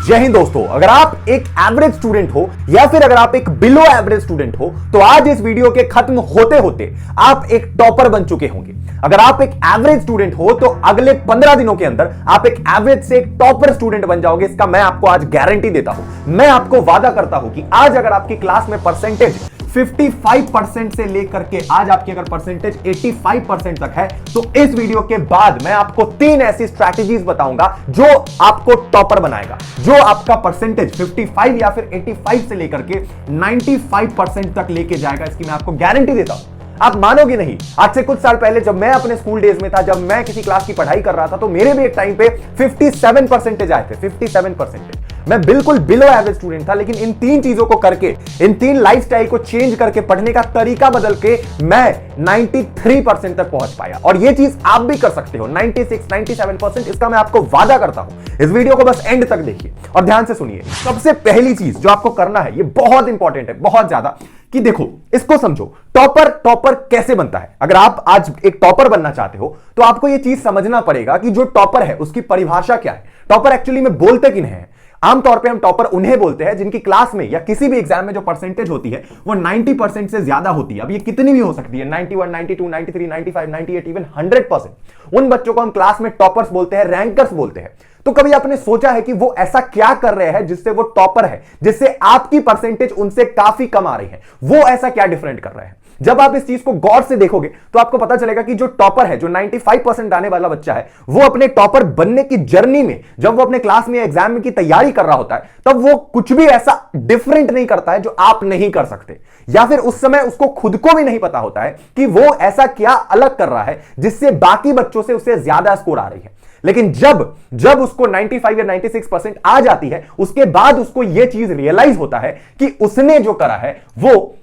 जय हिंद दोस्तों, अगर आप एक एवरेज स्टूडेंट हो या फिर अगर आप एक बिलो एवरेज स्टूडेंट हो तो आज इस वीडियो के खत्म होते होते आप एक टॉपर बन चुके होंगे। अगर आप एक एवरेज स्टूडेंट हो तो अगले 15 दिनों के अंदर आप एक एवरेज से एक टॉपर स्टूडेंट बन जाओगे। इसका मैं आपको आज गारंटी देता हूं। मैं आपको वादा करता हूं कि आज अगर आपकी क्लास में परसेंटेज 55% से लेकर के आज आपकी अगर परसेंटेज 85% तक है तो इस वीडियो के बाद मैं आपको 3 ऐसी स्ट्रैटेजीज बताऊंगा जो आपको टॉपर बनाएगा, जो आपका परसेंटेज 55 या फिर 85 से लेकर के 95% तक लेके जाएगा। इसकी मैं आपको गारंटी देता हूं। आप मानोगे नहीं, आज से कुछ साल पहले जब मैं अपने स्कूल डेज में था, जब मैं किसी क्लास की पढ़ाई कर रहा था तो मेरे भी एक टाइम पे 57% आए थे। 57%। मैं बिल्कुल बिलो एवरेज स्टूडेंट था, लेकिन इन 3 चीजों को करके, इन 3 लाइफस्टाइल को चेंज करके, पढ़ने का तरीका बदल के मैं 93% तक पहुंच पाया। और ये चीज आप भी कर सकते हो। 96, 97%, इसका मैं आपको वादा करता हूं। इस वीडियो को बस एंड तक देखिए और ध्यान से सुनिए। सबसे पहली चीज जो आपको करना है, ये बहुत इंपॉर्टेंट है, बहुत ज्यादा, कि देखो, इसको समझो। टॉपर कैसे बनता है? अगर आप आज एक टॉपर बनना चाहते हो तो आपको यह चीज समझना पड़ेगा कि जो टॉपर है उसकी परिभाषा क्या है। टॉपर एक्चुअली में बोलते किन्हें हैं? आमतौर पे हम टॉपर उन्हें बोलते हैं जिनकी क्लास में या किसी भी एग्जाम में जो परसेंटेज होती है वो 90% से ज्यादा होती है। अब ये कितनी भी हो सकती है, 91, 92, 93, 95, 98, इवन 100%। उन बच्चों को हम क्लास में टॉपर्स बोलते हैं, रैंकर्स बोलते हैं। तो कभी आपने सोचा है कि वो ऐसा क्या कर रहे हैं जिससे वो टॉपर है, जिससे आपकी परसेंटेज उनसे काफी कम आ रही है? वो ऐसा क्या डिफरेंट कर रहे हैं? जब आप इस चीज को गौर से देखोगे तो आपको पता चलेगा कि जो टॉपर है, जो 95% आने वाला बच्चा है, वो अपने टॉपर बनने की जर्नी में, जब वो अपने क्लास में एग्जाम की तैयारी कर रहा होता है, तब वो कुछ भी ऐसा डिफरेंट नहीं करता है जो आप नहीं कर सकते, या फिर उस समय उसको खुद को भी नहीं पता होता है कि वो ऐसा क्या अलग कर रहा है जिससे बाकी बच्चों से उससे ज्यादा स्कोर आ रही है। लेकिन जब उसको 95 या 96% आ जाती है, उसके बाद उसको यह चीज रियलाइज होता है कि उसने जो करा है वो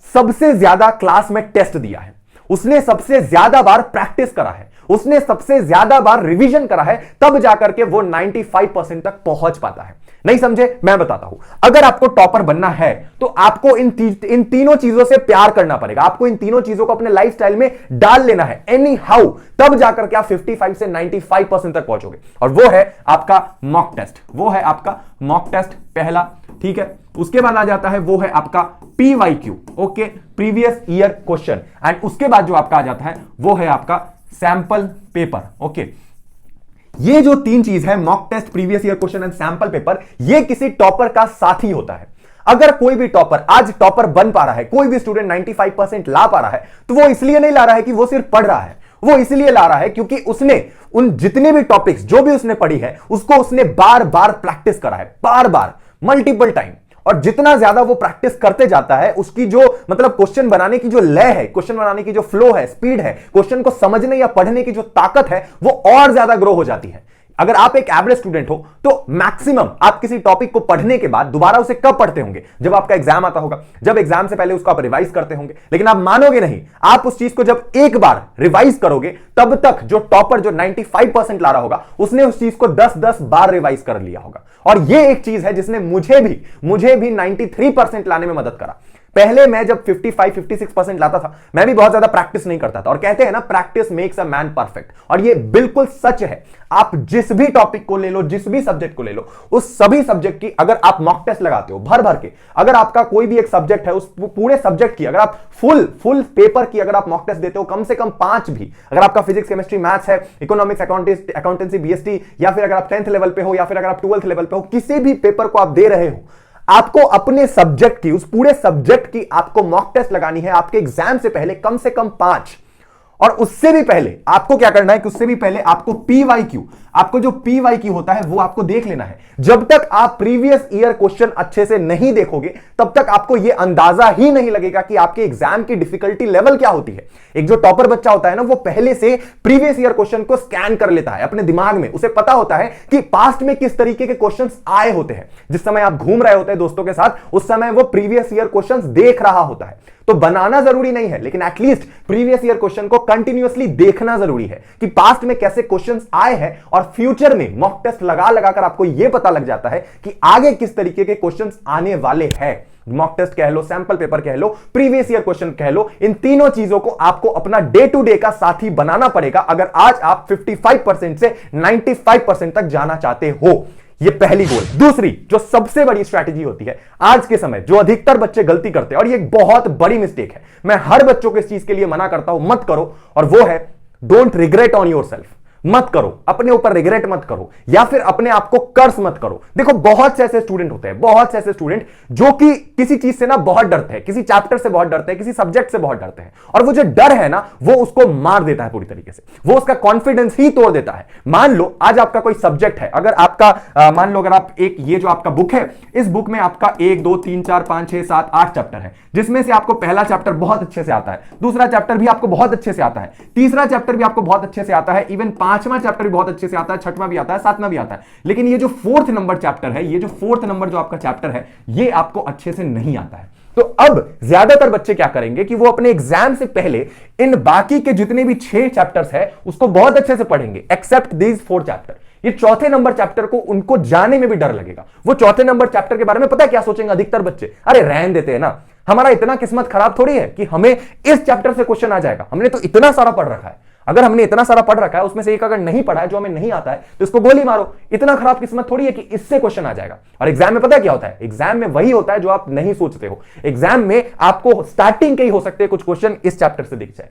सबसे ज्यादा क्लास में टेस्ट दिया है, उसने सबसे ज्यादा बार प्रैक्टिस करा है, उसने सबसे ज्यादा बार रिवीजन करा है, तब जाकर के वो 95% तक पहुंच पाता है। नहीं समझे? मैं बताता हूं। अगर आपको टॉपर बनना है तो आपको इन तीनों चीजों से प्यार करना पड़ेगा। आपको इन तीनों चीजों को अपने लाइफस्टाइल में डाल लेना है एनी हाउ, तब जाकर के आप 55 से 95% तक पहुंचोगे। और वो है आपका मॉक टेस्ट। वो है आपका मॉक टेस्ट पहला, ठीक है। उसके बाद आ जाता है वो है आपका PYQ, okay, previous year question. And उसके बाद जो आपका आ जाता है वो है आपका सैंपल पेपर, ओके। ये जो 3 चीज है, mock test, previous year question and sample paper, ये किसी टॉपर का साथी होता है। अगर कोई भी टॉपर आज टॉपर बन पा रहा है, कोई भी स्टूडेंट 95% ला पा रहा है, तो वो इसलिए नहीं ला रहा है कि वो सिर्फ पढ़ रहा है, वो इसलिए ला रहा है क्योंकि उसने उन जितने भी टॉपिक्स जो भी उसने पढ़ी है उसको उसने बार बार प्रैक्टिस करा है, बार बार, मल्टीपल टाइम। और जितना ज्यादा वो प्रैक्टिस करते जाता है, उसकी जो मतलब क्वेश्चन बनाने की जो लय है, क्वेश्चन बनाने की जो फ्लो है, स्पीड है, क्वेश्चन को समझने या पढ़ने की जो ताकत है, वो और ज्यादा ग्रो हो जाती है। अगर आप एक एवरेज स्टूडेंट हो तो मैक्सिमम आप किसी टॉपिक को पढ़ने के बाद दोबारा उसे कब पढ़ते होंगे? जब आपका एग्जाम आता होगा, जब एग्जाम से पहले उसको आप रिवाइज करते होंगे। लेकिन आप मानोगे नहीं, आप उस चीज को जब एक बार रिवाइज करोगे तब तक जो टॉपर, जो 95% ला रहा होगा, उसने उस चीज को 10-10 बार रिवाइज कर लिया होगा। और ये एक चीज है जिसने मुझे भी 93% लाने में मदद करा। पहले मैं जब 55-56% लाता था, मैं भी बहुत ज्यादा प्रैक्टिस नहीं करता था। और कहते हैं ना, practice makes a man perfect, और ये बिल्कुल सच है। आप जिस भी टॉपिक को ले लो, जिस भी सब्जेक्ट को ले लो, उस सभी सब्जेक्ट की अगर आप मॉक टेस्ट लगाते हो भर भर के, अगर आपका कोई भी एक सब्जेक्ट है, उस पूरे सब्जेक्ट की अगर आप फुल पेपर की अगर आप मॉक टेस्ट देते हो, कम से कम 5 भी, अगर आपका फिजिक्स, केमिस्ट्री, मैथ्स है, इकोनॉमिक्स, अकाउंटेंसी, BST, या फिर अगर आप 10th लेवल पे हो या फिर अगर आप 12th लेवल पे हो, किसी भी पेपर को आप दे रहे हो, आपको अपने सब्जेक्ट की, उस पूरे सब्जेक्ट की आपको मॉक टेस्ट लगानी है आपके एग्जाम से पहले, कम से कम 5। और उससे भी पहले आपको क्या करना है कि उससे भी पहले आपको PYQ, आपको जो PYQ होता है वो आपको देख लेना है। जब तक आप प्रीवियस ईयर क्वेश्चन अच्छे से नहीं देखोगे तब तक आपको यह अंदाजा ही नहीं लगेगा कि आपके एग्जाम की डिफिकल्टी लेवल क्या होती है। एक जो टॉपर बच्चा होता है ना, वो पहले से प्रीवियस ईयर क्वेश्चन को स्कैन कर लेता है अपने दिमाग में। उसे पता होता है कि पास्ट में किस तरीके के क्वेश्चंस आए होते हैं। जिस समय आप घूम रहे होते हैं दोस्तों के साथ, उस समय वो प्रीवियस ईयर क्वेश्चंस देख रहा होता है। तो बनाना जरूरी नहीं है, लेकिन एटलीस्ट प्रीवियस ईयर क्वेश्चन को कंटिन्यूअसली देखना जरूरी है कि पास्ट में कैसे क्वेश्चंस आए हैं। और फ्यूचर में मॉक टेस्ट लगा लगाकर आपको यह पता लग जाता है कि आगे किस तरीके के क्वेश्चंस आने वाले हैं। मॉक टेस्ट कह लो, सैंपल पेपर कह लो, प्रीवियस ईयर क्वेश्चन कह लो, इन तीनों चीजों को आपको अपना डे टू डे का साथी बनाना पड़ेगा अगर आज आप 55% से 95% तक जाना चाहते हो। ये पहली गोल। दूसरी जो सबसे बड़ी स्ट्रैटेजी होती है आज के समय, जो अधिकतर बच्चे गलती करते हैं, और ये एक बहुत बड़ी मिस्टेक है, मैं हर बच्चों को इस चीज के लिए मना करता हूं मत करो, और वो है डोंट रिग्रेट ऑन योरसेल्फ। मत करो, अपने ऊपर रिग्रेट मत करो, या फिर अपने आप को कर्स मत करो। देखो बहुत से ऐसे स्टूडेंट होते हैं, बहुत से ऐसे स्टूडेंट जो कि किसी चीज से ना बहुत डरते हैं, किसी चैप्टर से बहुत डरते हैं, किसी सब्जेक्ट से बहुत डरते हैं, और वो जो डर है ना वो उसको मार देता है पूरी तरीके से, वो उसका कॉन्फिडेंस ही तोड़ देता है। मान लो आज आपका कोई सब्जेक्ट है, अगर आपका मान लो अगर आप एक ये जो आपका बुक है, इस बुक में आपका 1 2 3 4 5 6 7 8 चैप्टर है, जिसमें से आपको पहला चैप्टर बहुत अच्छे से आता है, दूसरा चैप्टर भी आपको बहुत अच्छे से आता है, तीसरा चैप्टर भी आपको बहुत अच्छे से आता है, इवन पांचवा चैप्टर भी बहुत अच्छे से आता है, छठवां भी आता है, सातवां भी आता है। लेकिन ये जो फोर्थ नंबर चैप्टर है, ये जो फोर्थ नंबर जो आपका चैप्टर है, ये आपको अच्छे से नहीं आता है। तो अब ज्यादातर बच्चे क्या करेंगे कि वो अपने एग्जाम से पहले इन बाकी के जितने भी 6 चैप्टर्स है उसको बहुत अच्छे से पढ़ेंगे, एक्सेप्ट दीज 4 चैप्टर। ये चौथे नंबर चैप्टर को उनको जाने में भी डर लगेगा। वो चौथे नंबर चैप्टर के बारे में पता है क्या सोचेंगे अधिकतर बच्चे? अरे रहन देते हैं ना, हमारा इतना किस्मत खराब थोड़ी है कि हमें इस चैप्टर से क्वेश्चन आ जाएगा, हमने तो इतना सारा पढ़ रखा है। अगर हमने इतना सारा पढ़ रखा है उसमें से एक अगर नहीं पढ़ा है जो हमें नहीं आता है तो इसको गोली मारो, इतना खराब किस्मत थोड़ी है कि इससे क्वेश्चन आ जाएगा। और एग्जाम में पता है क्या होता है? एग्जाम में वही होता है जो आप नहीं सोचते हो। एग्जाम में आपको स्टार्टिंग के ही हो सकते हैं कुछ क्वेश्चन इस चैप्टर से दिख जाए,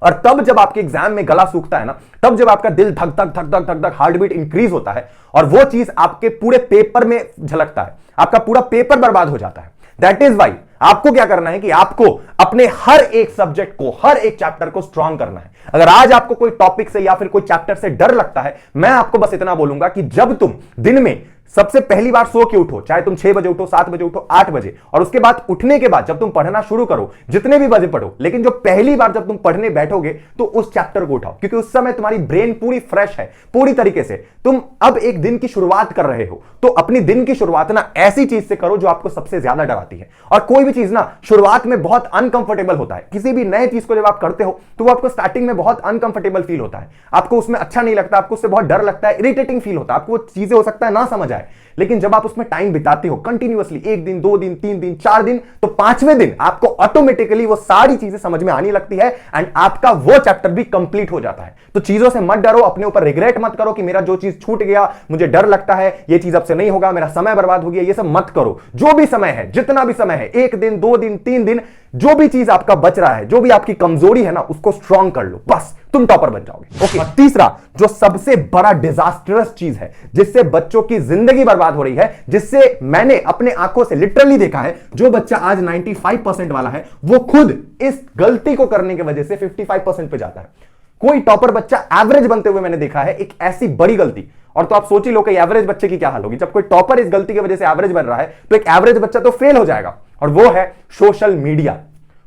और तब जब आपके एग्जाम में गला सूखता है ना, तब जब आपका दिल धक धक धक धक धक धक हार्ट बीट इंक्रीज होता है और वो चीज आपके पूरे पेपर में झलकता है, आपका पूरा पेपर बर्बाद हो जाता है। दैट इज वाई आपको क्या करना है कि आपको अपने हर एक सब्जेक्ट को, हर एक चैप्टर को स्ट्रांग करना है। अगर आज आपको कोई टॉपिक से या फिर कोई चैप्टर से डर लगता है, मैं आपको बस इतना बोलूंगा कि जब तुम दिन में सबसे पहली बार सो के उठो, चाहे तुम 6 बजे उठो, 7 बजे उठो, 8 बजे, और उसके बाद उठने के बाद जब तुम पढ़ना शुरू करो, जितने भी बजे पढ़ो, लेकिन जो पहली बार जब तुम पढ़ने बैठोगे तो उस चैप्टर को उठाओ, क्योंकि उस समय तुम्हारी ब्रेन पूरी फ्रेश है, पूरी तरीके से तुम अब एक दिन की शुरुआत कर रहे हो। तो अपनी दिन की शुरुआत ना ऐसी चीज से करो जो आपको सबसे ज्यादा डराती है। और कोई भी चीज ना शुरुआत में बहुत अनकंफर्टेबल होता है। किसी भी नए चीज को जब आप करते हो तो वो आपको स्टार्टिंग में बहुत अनकंफर्टेबल फील होता है, आपको उसमें अच्छा नहीं लगता, आपको उससे बहुत डर लगता है, इरिटेटिंग फील होता है, आपको वो चीजें हो सकता है ना समझ आए। लेकिन जब आप उसमें टाइम बिताते हो कंटिन्यूअसली, 1 दिन 2 दिन 3 दिन 4 दिन, तो 5वें दिन आपको ऑटोमेटिकली वो सारी चीजें समझ में आने लगती है एंड आपका वो चैप्टर भी कंप्लीट हो जाता है। तो चीजों से मत डरो, अपने ऊपर रिग्रेट मत करो कि मेरा जो चीज छूट गया, मुझे डर लगता है, ये चीज अब से नहीं होगा, मेरा समय बर्बाद हो गया, ये सब मत करो। जो भी समय है, जितना भी समय है, 1 दिन 2 दिन 3 दिन, जो भी चीज आपका बच रहा है, जो भी आपकी कमजोरी है ना, उसको स्ट्रांग कर लो, बस तुम टॉपर बन जाओगे। ओके। और तीसरा जो सबसे बड़ा डिजास्टरस चीज है जिससे बच्चों की जिंदगी बर्बाद हो रही है, जिससे मैंने अपने आंखों से लिटरली देखा है, जो बच्चा आज 95% वाला है वो खुद इस गलती को करने की वजह से 55% पे जाता है। कोई टॉपर बच्चा एवरेज बनते हुए मैंने देखा है, एक ऐसी बड़ी गलती। और तो आप सोच ही लो कि एवरेज बच्चे की क्या हाल होगी। जब कोई टॉपर इस गलती की वजह से एवरेज बन रहा है तो एक एवरेज बच्चा तो फेल हो जाएगा। और वो है सोशल मीडिया,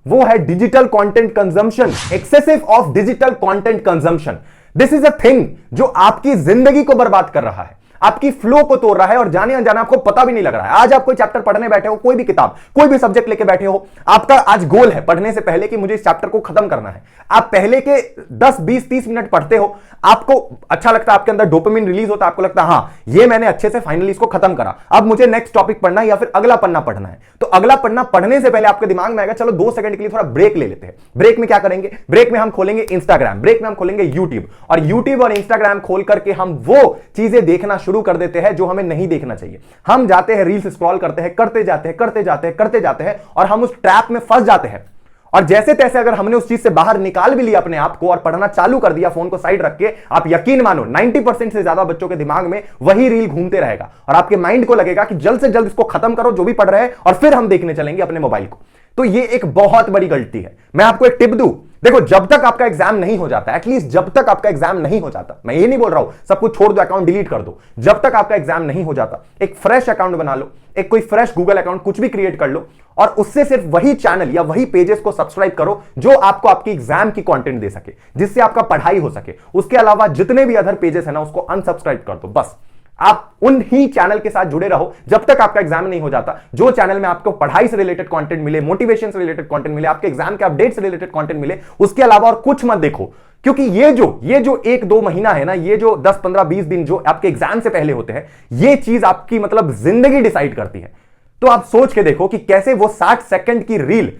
वो है digital content consumption, excessive of digital content consumption. This is a thing जो आपकी जिंदगी को बर्बाद कर रहा है, आपकी फ्लो को तोड़ रहा है, और जाने अनजाने आपको पता भी नहीं लग रहा है। आज आप कोई चैप्टर पढ़ने बैठे हो, कोई भी किताब, कोई भी सब्जेक्ट लेके बैठे हो, आपका आज गोल है पढ़ने से पहले कि मुझे इस चैप्टर को खत्म करना है। आप पहले के 10 20 30 मिनट पढ़ते हो, आपको अच्छा लगता है, आपके अंदर डोपामिन रिलीज होता है, आपको लगता है हाँ ये मैंने अच्छे से फाइनली इसको खत्म करा, अब मुझे नेक्स्ट टॉपिक पढ़ना है या फिर अगला पन्ना पढ़ना है। तो अगला पन्ना पढ़ने से पहले आपके दिमाग में आएगा चलो 2 सेकंड के लिए थोड़ा ब्रेक ले लेते हैं। ब्रेक में क्या करेंगे? ब्रेक में हम खोलेंगे इंस्टाग्राम, ब्रेक में हम खोलेंगे यूट्यूब, और यूट्यूब और इंस्टाग्राम खोल करके हम वो चीजें देखना शुरू कर देते हैं जो हमें नहीं देखना चाहिए। हम जाते हैं रील्स स्क्रॉल करते हैं, करते जाते हैं करते जाते हैं करते जाते हैं, और हम उस ट्रैप में फंस जाते हैं। और जैसे तैसे अगर हमने उस चीज से बाहर निकाल भी लिया अपने आप को और पढ़ना चालू कर दिया, फोन को साइड रख के, आप यकीन मानो 90% से ज्यादा बच्चों के दिमाग में वही रील घूमते रहेगा, और आपके माइंड को लगेगा कि जल्द से जल्द इसको खत्म करो जो भी पढ़ रहे हैं, और फिर हम देखने चलेंगे अपने मोबाइल को। तो ये एक बहुत बड़ी गलती है। मैं आपको एक टिप दूं, देखो जब तक आपका एग्जाम नहीं हो जाता, एटलीस्ट जब तक आपका एग्जाम नहीं हो जाता, मैं ये नहीं बोल रहा हूं सब कुछ छोड़ दो, अकाउंट डिलीट कर दो, जब तक आपका एग्जाम नहीं हो जाता एक फ्रेश अकाउंट बना लो, एक कोई फ्रेश गूगल अकाउंट कुछ भी क्रिएट कर लो, और उससे सिर्फ वही चैनल या वही पेजेस को सब्सक्राइब करो जो आपको आपकी एग्जाम की कंटेंट दे सके, जिससे आपका पढ़ाई हो सके। उसके अलावा जितने भी अदर पेजेस है ना उसको अनसब्सक्राइब कर दो। बस आप उन ही चैनल के साथ जुड़े रहो जब तक आपका एग्जाम नहीं हो जाता। जो चैनल में आपको पढ़ाई से रिलेटेड कंटेंट मिले, मोटिवेशन से रिलेटेड कंटेंट मिले, आपके एग्जाम के अपडेट से रिलेटेड कंटेंट मिले, उसके अलावा और कुछ मत देखो। क्योंकि ये जो 1-2 महीना है ना, ये जो 10 15 20 दिन जो आपके एग्जाम से पहले होते हैं, ये चीज आपकी मतलब जिंदगी डिसाइड करती है। तो आप सोच के देखो कि कैसे वो 60 सेकंड की रील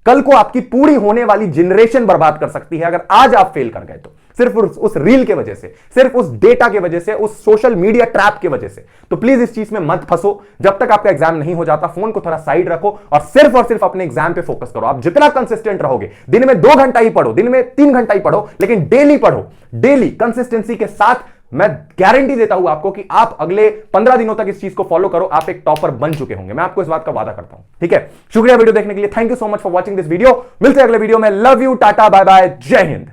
कल को आपकी पूरी होने वाली जनरेशन बर्बाद कर सकती है अगर आज आप फेल कर गए तो। सिर्फ उस रील के वजह से, सिर्फ उस डेटा के वजह से, उस सोशल मीडिया ट्रैप के वजह से। तो प्लीज इस चीज में मत फंसो। जब तक आपका एग्जाम नहीं हो जाता फोन को थोड़ा साइड रखो और सिर्फ अपने एग्जाम पे फोकस करो। आप जितना कंसिस्टेंट रहोगे, दिन में 2 घंटा ही पढ़ो, दिन में 3 घंटा ही पढ़ो, लेकिन डेली पढ़ो, डेली कंसिस्टेंसी के साथ। मैं गारंटी देता हूं आपको कि आप अगले 15 दिनों तक इस चीज को फॉलो करो, आप एक टॉपर बन चुके होंगे। मैं आपको इस बात का वादा करता हूं। ठीक है, शुक्रिया वीडियो देखने के लिए। Thank you so much for watching this video. मिलते हैं अगले वीडियो में। Love you, tata, bye bye, जय हिंद।